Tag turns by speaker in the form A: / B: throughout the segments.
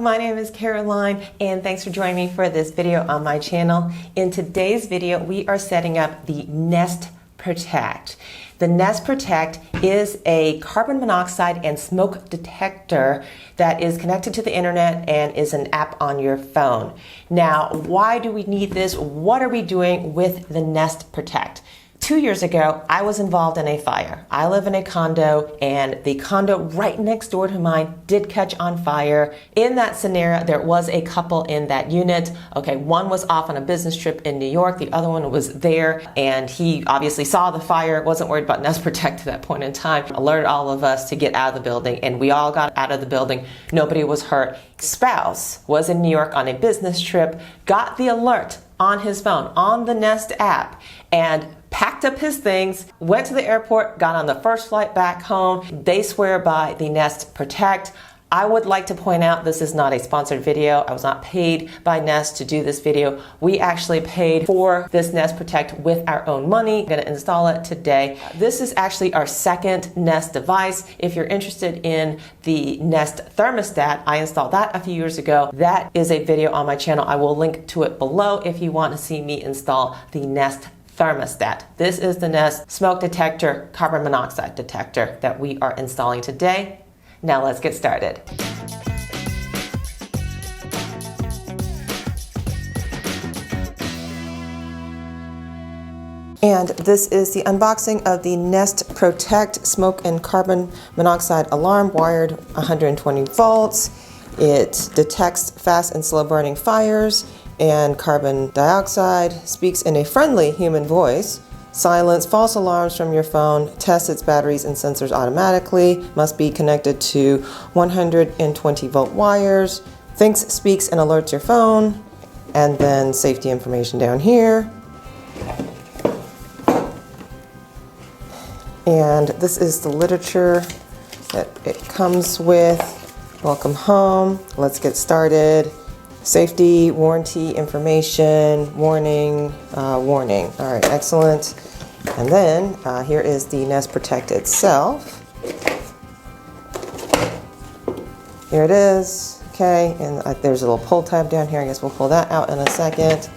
A: my name is Caroline and thanks for joining me for this video on my channel. In today's video, we are setting up the Nest Protect. The Nest Protect is a carbon monoxide and smoke detector that is connected to the internet and is an app on your phone. Now, why do we need this? What are we doing with the Nest Protect? 2 years ago, I was involved in a fire. I live in a condo and the condo right next door to mine did catch on fire. In that scenario, there was a couple in that unit. Okay, one was off on a business trip in New York. The other one was there and he obviously saw the fire, wasn't worried about Nest Protect at that point in time, alerted all of us to get out of the building and we all got out of the building. Nobody was hurt. Spouse was in New York on a business trip, got the alert on his phone, on the Nest app, and packed up his things, went to the airport, got on the first flight back home. They swear by the Nest Protect. I would like to point out this is not a sponsored video. I was not paid by Nest to do this video. We actually paid for this Nest Protect with our own money. I'm gonna install it today. This is actually our second Nest device. If you're interested in the Nest thermostat, I installed that a few years ago. That is a video on my channel. I will link to it below if you want to see me install the Nest thermostat. This is the Nest smoke detector, carbon monoxide detector that we are installing today. Now let's get started. And this is the unboxing of the Nest Protect smoke and carbon monoxide alarm, wired 120 volts. It detects fast and slow burning fires and carbon dioxide, speaks in a friendly human voice, silence false alarms from your phone, tests its batteries and sensors automatically, must be connected to 120 volt wires, thinks, speaks, and alerts your phone, and then safety information down here. And this is the literature that it comes with. Welcome home. Let's get started. Safety, warranty, information, warning, warning. All right, excellent. And then here is the Nest Protect itself. Here it is. Okay, and there's a little pull tab down here. I guess we'll pull that out in a second.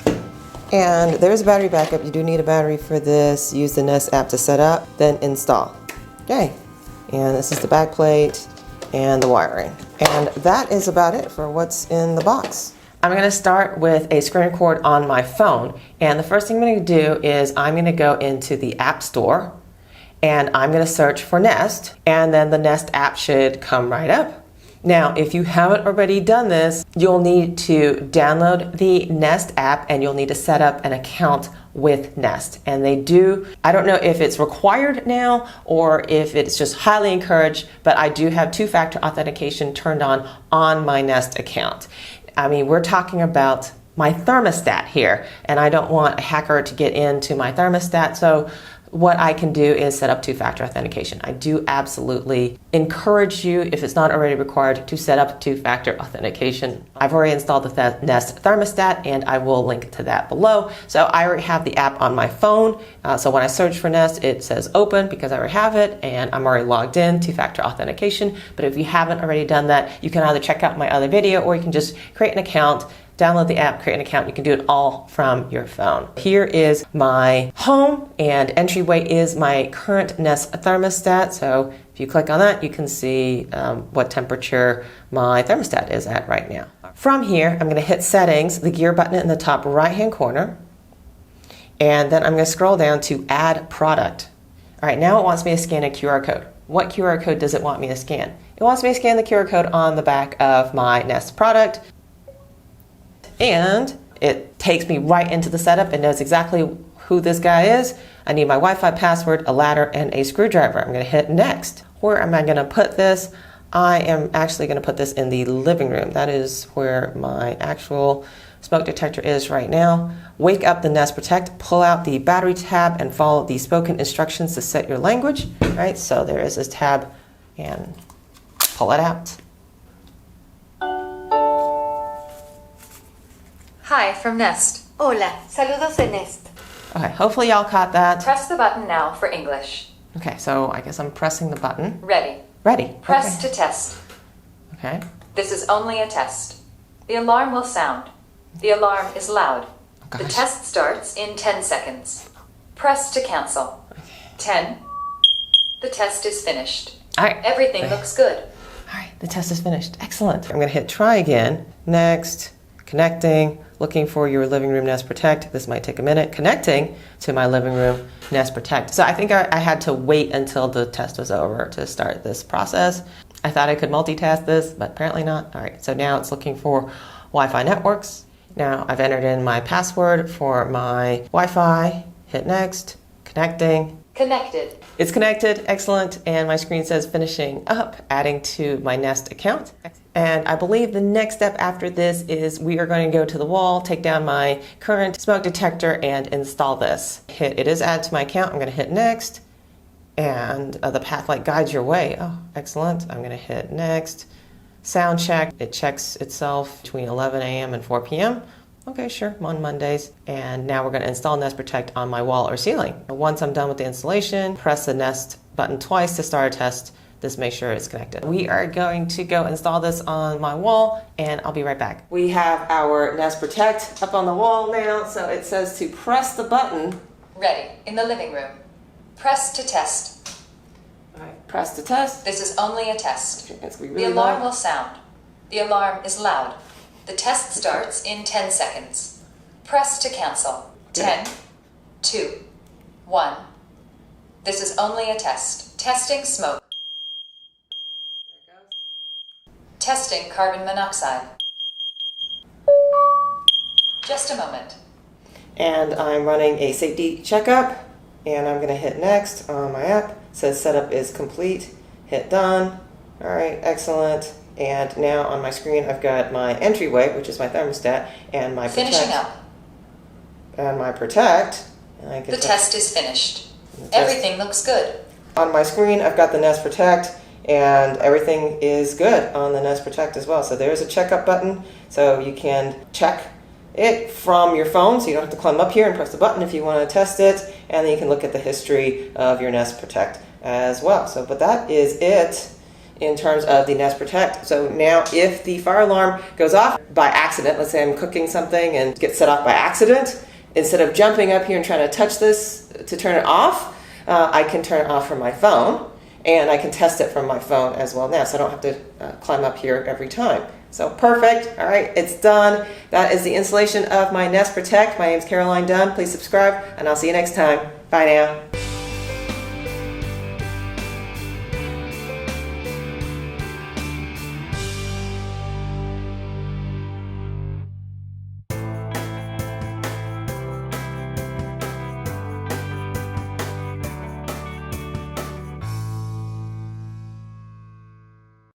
A: And there's a battery backup. You do need a battery for this. Use the Nest app to set up, then install. Okay, and this is the back plate and the wiring. And that is about it for what's in the box. I'm going to start with a screen record on my phone. And the first thing I'm going to do is I'm going to go into the App Store and I'm going to search for Nest, and then the Nest app should come right up. Now, if you haven't already done this, you'll need to download the Nest app and you'll need to set up an account with Nest. And they do, I don't know if it's required now or if it's just highly encouraged, but I do have two-factor authentication turned on my Nest account. I mean, we're talking about my thermostat here, and I don't want a hacker to get into my thermostat, so what I can do is set up two-factor authentication. I do absolutely encourage you, if it's not already required, to set up two-factor authentication. I've already installed the Nest thermostat and I will link to that below. So I already have the app on my phone. So when I search for Nest, it says open because I already have it and I'm already logged in, two-factor authentication. But if you haven't already done that, you can either check out my other video or you can just create an account, download the app, create an account. You can do it all from your phone. Here is my home and entryway is my current Nest thermostat. So if you click on that, you can see what temperature my thermostat is at right now. From here, I'm going to hit settings, the gear button in the top right-hand corner. And then I'm going to scroll down to add product. All right, now it wants me to scan a QR code. What QR code does it want me to scan? It wants me to scan the QR code on the back of my Nest product. And it takes me right into the setup. It knows exactly who this guy is. I need my Wi-Fi password, a ladder, and a screwdriver. I'm going to hit next. Where am I going to put this? I am actually going to put this in the living room. That is where my actual smoke detector is right now. Wake up the Nest Protect, pull out the battery tab, and follow the spoken instructions to set your language. All right, so there is this tab, and pull it out.
B: Hi, from Nest.
C: Hola, saludos de Nest.
A: Okay, hopefully y'all caught that.
B: Press the button now for English.
A: Okay, so I guess I'm pressing the button.
B: Ready.
A: Ready.
B: Press
A: okay.
B: to test.
A: Okay.
B: This is only a test. The alarm will sound. The alarm is loud.
A: Oh,
B: The
A: gosh.
B: test starts in 10 seconds. Press to cancel. 10. The test is finished.
A: All right.
B: Everything looks good.
A: All right, the test is finished. Excellent. I'm going to hit try again. Next, connecting, looking for your living room Nest Protect. This might take a minute. Connecting to my living room Nest Protect. So I think I had to wait until the test was over to start this process. I thought I could multitask this, but apparently not. All right, so now it's looking for Wi-Fi networks. Now I've entered in my password for my Wi-Fi. Hit next, connecting.
B: Connected.
A: It's connected, excellent, and my screen says finishing up, adding to my Nest account. And I believe the next step after this is we are going to go to the wall, take down my current smoke detector and install this. It is added to my account. I'm going to hit next, and the Pathlight guides your way. Oh, excellent. I'm going to hit next. Sound check. It checks itself between 11 a.m. and 4 p.m. Okay, sure, I'm on Mondays. And now we're going to install Nest Protect on my wall or ceiling. Once I'm done with the installation, press the Nest button twice to start a test. Just make sure it's connected. We are going to go install this on my wall, and I'll be right back. We have our Nest Protect up on the wall now, so it says to press the button.
B: Ready. In the living room. Press to test.
A: All right, press to test.
B: This is only a test.
A: Okay, it's gonna be
B: The
A: really
B: alarm
A: loud.
B: will sound. The alarm is loud. The test starts in 10 seconds. Press to cancel. 10, 2, 1. This is only a test. Testing smoke. Testing carbon monoxide. Just a moment.
A: And I'm running a safety checkup, and I'm gonna hit next on my app. It says setup is complete. Hit done. All right, excellent. And now on my screen, I've got my entryway, which is my thermostat, and my protect.
B: Finishing up.
A: And my protect. And I can
B: The test is finished.
A: The test-
B: Everything looks good.
A: On my screen, I've got the Nest Protect, and everything is good on the Nest Protect as well. So there's a checkup button, so you can check it from your phone, so you don't have to climb up here and press the button if you want to test it, and then you can look at the history of your Nest Protect as well. So, but that is it in terms of the Nest Protect. So now if the fire alarm goes off by accident, let's say I'm cooking something and gets set off by accident, instead of jumping up here and trying to touch this to turn it off, I can turn it off from my phone, and I can test it from my phone as well now, so I don't have to climb up here every time. So perfect. All right, it's done. That is the installation of my Nest Protect. My name's Caroline Dunn. Please subscribe, and I'll see you next time. Bye now.